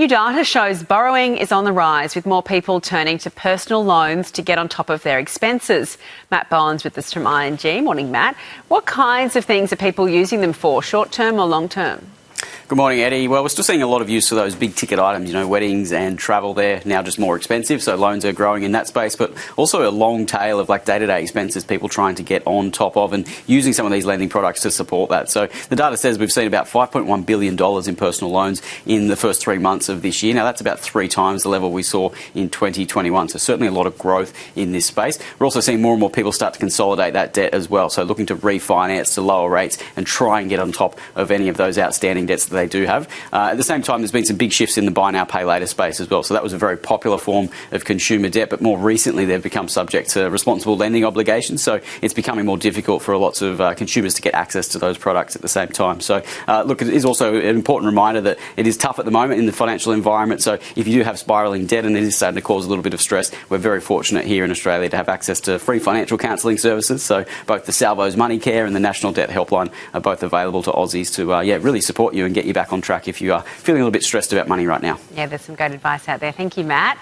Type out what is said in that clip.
New data shows borrowing is on the rise, with more people turning to personal loans to get on top of their expenses. Matt Bowens with us from ING. Morning, Matt. What kinds of things are people using them for, short-term or long-term? Good morning, Eddie. Well, we're still seeing a lot of use for those big ticket items, weddings and travel. They're now just more expensive, so loans are growing in that space, but also a long tail of day-to-day expenses people trying to get on top of and using some of these lending products to support that. So the data says we've seen about $5.1 billion in personal loans in the first 3 months of this year. Now, that's about 3 times the level we saw in 2021, so certainly a lot of growth in this space. We're also seeing more and more people start to consolidate that debt as well, so looking to refinance to lower rates and try and get on top of any of those outstanding debts that they do have. At the same time, there's been some big shifts in the buy now, pay later space as well. So that was a very popular form of consumer debt, but more recently they've become subject to responsible lending obligations. So it's becoming more difficult for lots of consumers to get access to those products at the same time. So look, it is also an important reminder that it is tough at the moment in the financial environment. So if you do have spiralling debt and it is starting to cause a little bit of stress, we're very fortunate here in Australia to have access to free financial counselling services. So both the Salvo's Money Care and the National Debt Helpline are both available to Aussies to really support you and get you back on track if you are feeling a little bit stressed about money right now. Yeah, there's some great advice out there. Thank you, Matt.